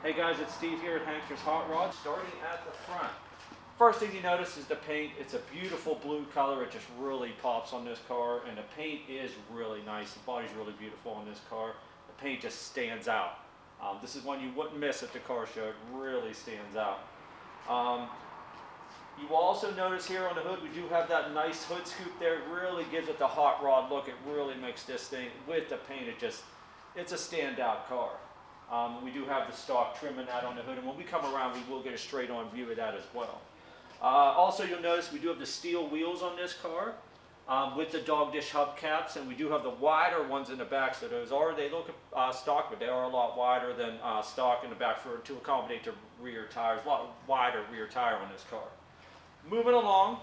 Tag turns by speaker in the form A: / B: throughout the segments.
A: Hey guys, it's Steve here at Hankster's Hot Rods. Starting at the front. First thing you notice is the paint. It's a beautiful blue color. It just really pops on this car, and the paint is really nice. The body's really beautiful on this car. The paint just stands out. This is one you wouldn't miss at the car show. It really stands out. You will also notice here on the hood we do have that nice hood scoop there. It really gives it the hot rod look. It really makes this thing with the paint. It's a standout car. We do have the stock trim in that on the hood, and when we come around we will get a straight on view of that as well. Also you'll notice we do have the steel wheels on this car with the dog dish hubcaps, and we do have the wider ones in the back. So they look stock, but they are a lot wider than stock in the back to accommodate the rear tires. A lot wider rear tire on this car. Moving along,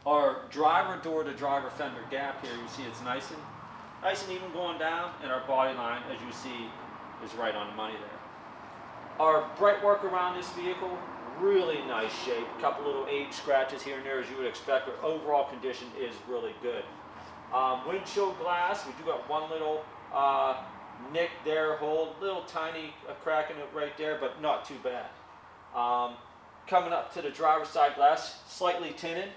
A: our driver door to driver fender gap here, you see it's nice and even going down, and our body line, as you see, is right on the money there. Our bright work around this vehicle, really nice shape. A couple little age scratches here and there as you would expect, but overall condition is really good. Windshield glass, we do got one little nick there, little tiny crack in it right there, but not too bad. Coming up to the driver's side glass, slightly tinted,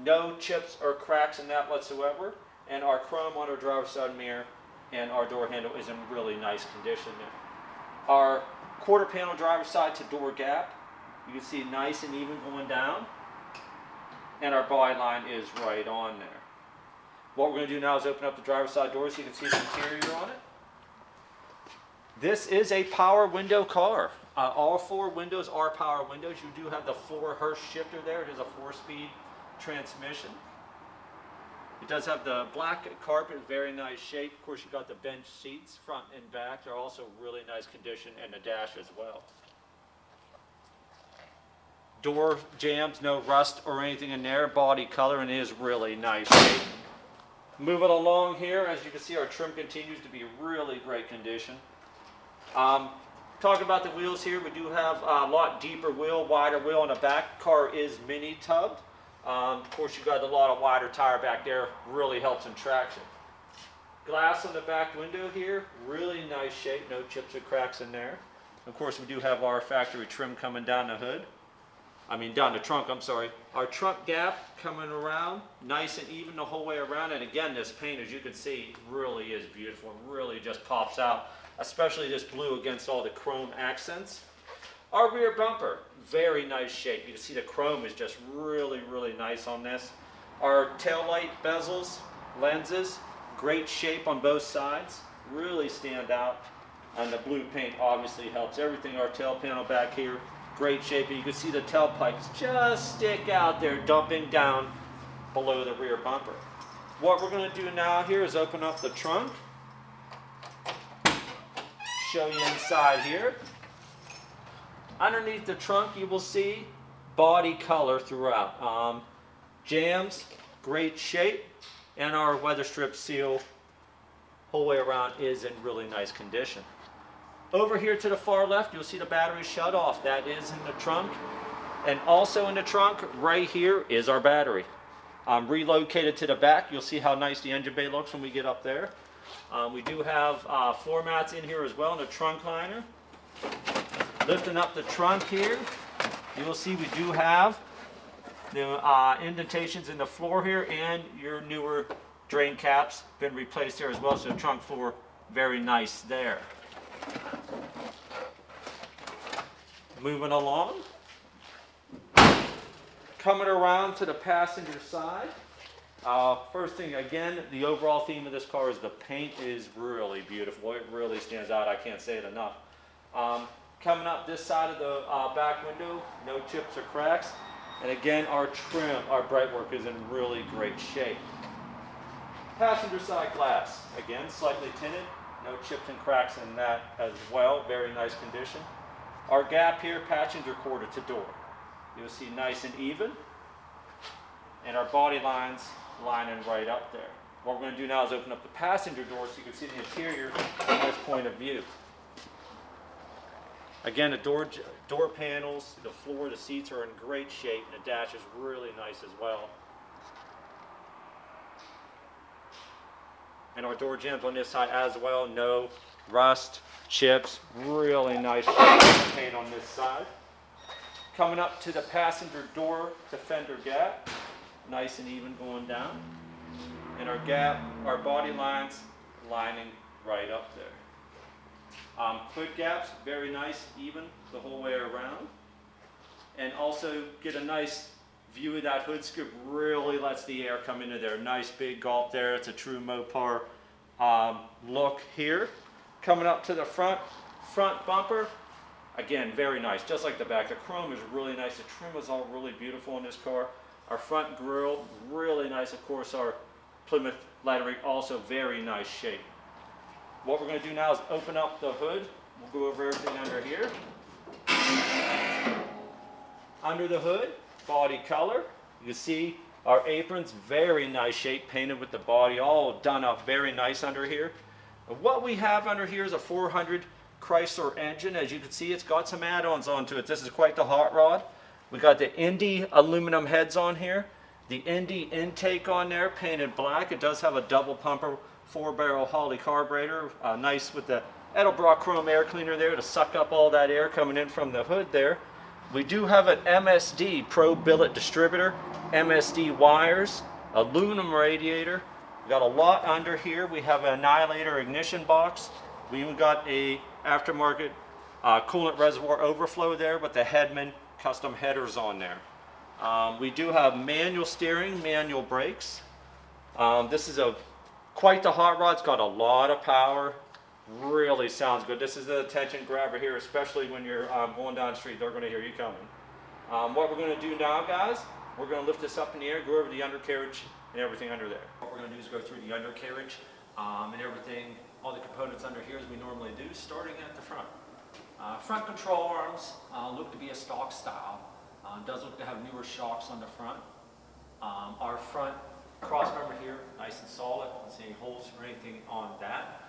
A: no chips or cracks in that whatsoever, and our chrome on our driver's side mirror and our door handle is in really nice condition there. Our quarter panel driver's side to door gap, you can see nice and even going down, and our body line is right on there. What we're going to do now is open up the driver's side door so you can see the interior on it. This is a power window car. All four windows are power windows. You do have the 4 Hurst shifter there. It is a 4-speed transmission. It does have the black carpet, very nice shape. Of course, you got the bench seats front and back. They're also really nice condition, and the dash as well. Door jambs, no rust or anything in there. Body color, and it is really nice shape. Moving along here, as you can see, our trim continues to be really great condition. Talking about the wheels here, we do have a lot deeper wheel, wider wheel on the back. Car is mini tubbed. Of course, you've got a lot of wider tire back there, really helps in traction. Glass on the back window here, really nice shape, no chips or cracks in there. Of course, we do have our factory trim coming down the hood. Down the trunk, I'm sorry. Our trunk gap coming around, nice and even the whole way around. And again, this paint, as you can see, really is beautiful. It really just pops out, especially this blue against all the chrome accents. Our rear bumper, very nice shape. You can see the chrome is just really, really nice on this. Our tail light bezels, lenses, great shape on both sides, really stand out. And the blue paint obviously helps everything. Our tail panel back here, great shape. And you can see the tailpipes just stick out there, dumping down below the rear bumper. What we're going to do now here is open up the trunk. Show you inside here. Underneath the trunk you will see body color throughout. Jambs, great shape, and our weather strip seal whole way around is in really nice condition. Over here to the far left you'll see the battery shut off. That is in the trunk, and also in the trunk right here is our battery. Relocated to the back, you'll see how nice the engine bay looks when we get up there. We do have floor mats in here as well in the trunk liner. Lifting up the trunk here, you will see we do have the indentations in the floor here, and your newer drain caps been replaced here as well, so the trunk floor very nice there. Moving along, coming around to the passenger side. First thing, again, the overall theme of this car is the paint is really beautiful. It really stands out. I can't say it enough. Coming up this side of the back window, no chips or cracks. And again, our trim, our bright work is in really great shape. Passenger side glass, again, slightly tinted, no chips and cracks in that as well. Very nice condition. Our gap here, passenger quarter to door. You'll see nice and even. And our body lines lining right up there. What we're going to do now is open up the passenger door so you can see the interior from this point of view. Again, the door panels, the floor, the seats are in great shape, and the dash is really nice as well. And our door jambs on this side as well, no rust, chips, really nice paint on this side. Coming up to the passenger door to fender gap, nice and even going down. And our gap, our body lines lining right up there. Hood gaps, very nice, even the whole way around. And also get a nice view of that hood scoop, really lets the air come into there. Nice big gulp there, it's a true Mopar look here. Coming up to the front bumper, again, very nice, just like the back. The chrome is really nice, the trim is all really beautiful in this car. Our front grille, really nice. Of course, our Plymouth lettering, also very nice shape. What we're going to do now is open up the hood. We'll go over everything under here. Under the hood, body color. You can see our aprons, very nice shape, painted with the body, all done up very nice under here. What we have under here is a 400 Chrysler engine. As you can see, it's got some add-ons onto it. This is quite the hot rod. We got the Indy aluminum heads on here. The Indy intake on there, painted black. It does have a double pumper 4-barrel Holley carburetor. Nice with the Edelbrock chrome air cleaner there to suck up all that air coming in from the hood there. We do have an MSD Pro Billet distributor, MSD wires, aluminum radiator. We got a lot under here. We have an Annihilator ignition box. We even got a aftermarket coolant reservoir overflow there with the Hedman custom headers on there. We do have manual steering, manual brakes. This is quite the hot rod. It's got a lot of power. Really sounds good. This is the attention grabber here, especially when you're going down the street. They're going to hear you coming. What we're going to do now, guys, we're going to lift this up in the air, go over the undercarriage and everything under there. What we're going to do is go through the undercarriage and everything, all the components under here as we normally do, starting at the front. Front control arms look to be a stock style. Does look to have newer shocks on the front. Our front cross member here, nice and solid. Don't see any holes or anything on that.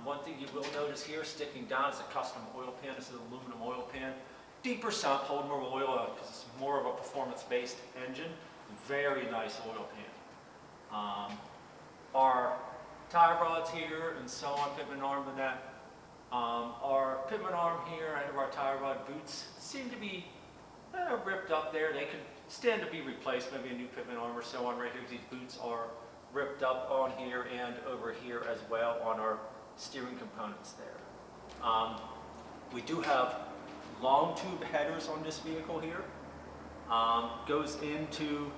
A: One thing you will notice here, sticking down, is a custom oil pan. This is an aluminum oil pan. Deeper sump, hold more oil because it's more of a performance-based engine. Very nice oil pan. Our tie rods here and so on, pitman arm and that. Our pitman arm here and our tie rod boots seem to be ripped up there. They could stand to be replaced, maybe a new pitman arm or so on right here. These boots are ripped up on here and over here as well on our steering components there. We do have long tube headers on this vehicle here. Goes into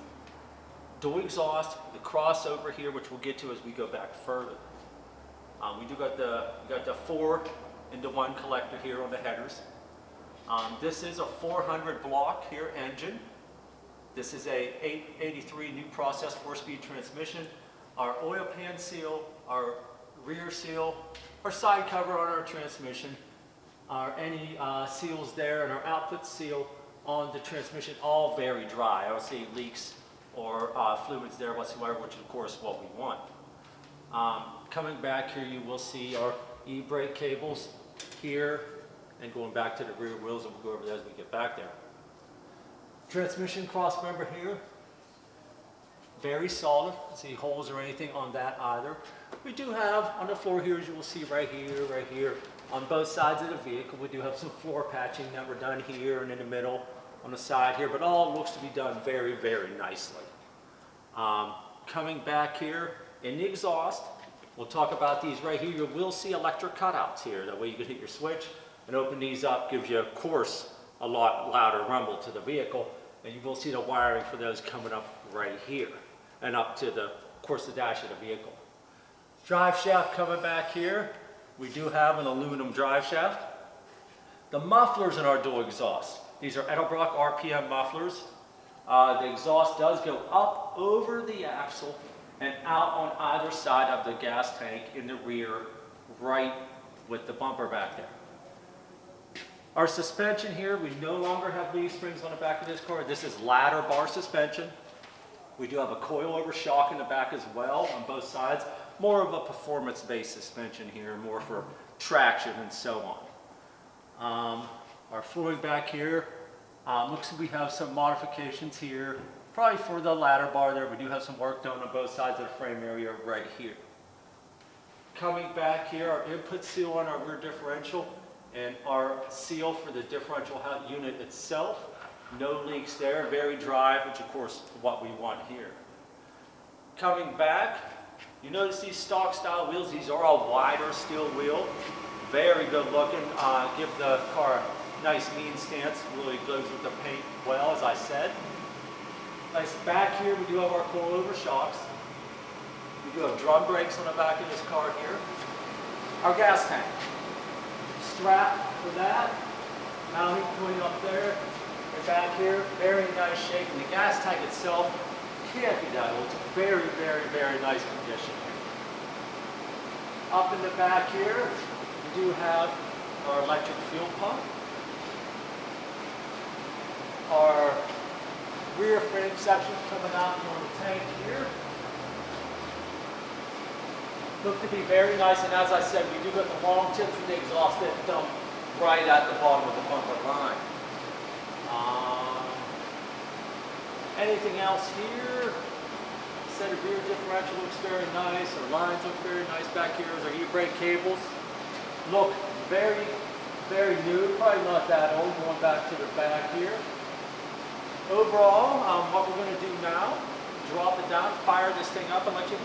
A: dual exhaust, the crossover here, which we'll get to as we go back further. We do got the 4-into-1 collector here on the headers. This is a 400 block here engine. This is a 883 new process 4-speed transmission. Our oil pan seal, our rear seal, our side cover on our transmission, any seals there, and our output seal on the transmission, all very dry. I don't see leaks or fluids there whatsoever, which of course is what we want. Coming back here, you will see our e-brake cables here, and going back to the rear wheels, and we'll go over that as we get back there. Transmission cross member here, very solid. Don't see holes or anything on that either. We do have on the floor here, as you will see right here, on both sides of the vehicle, we do have some floor patching that we're done here and in the middle on the side here, but all looks to be done very, very nicely. Coming back here in the exhaust, we'll talk about these right here. You will see electric cutouts here. That way you can hit your switch and open these up, gives you, of course, a lot louder rumble to the vehicle. And you will see the wiring for those coming up right here and up to the, of course, the dash of the vehicle. Drive shaft coming back here. We do have an aluminum drive shaft. The mufflers in our dual exhaust. These are Edelbrock RPM mufflers. The exhaust does go up over the axle and out on either side of the gas tank in the rear, right with the bumper back there. Our suspension here, we no longer have leaf springs on the back of this car. This is ladder bar suspension. We do have a coil over shock in the back as well on both sides. More of a performance-based suspension here, more for traction and so on. Our flooring back here, looks like we have some modifications here, probably for the ladder bar there. We do have some work done on both sides of the frame area right here. Coming back here, our input seal on our rear differential and our seal for the differential unit itself. No leaks there, very dry, which of course is what we want here. Coming back, you notice these stock style wheels, these are a wider steel wheel. Very good looking, give the car a nice mean stance, really goes with the paint well, as I said. Nice back here, we do have our coilover shocks. We do have drum brakes on the back of this car here. Our gas tank. Strap for that. Mounting point up there. And back here, very nice shape. And the gas tank itself can't be that old. It's very, very, very nice condition. Up in the back here, we do have our electric fuel pump. Our rear frame section coming out on the tank here. Look to be very nice, and as I said, we do got the long tips for the exhaust that dump right at the bottom of the bumper line. Anything else here? Set of rear differential looks very nice. Our lines look very nice back here. Our e-brake cables look very, very new. Probably not that old. Going back to the back here. Overall, what we're going to do now, drop it down, fire this thing up, and let you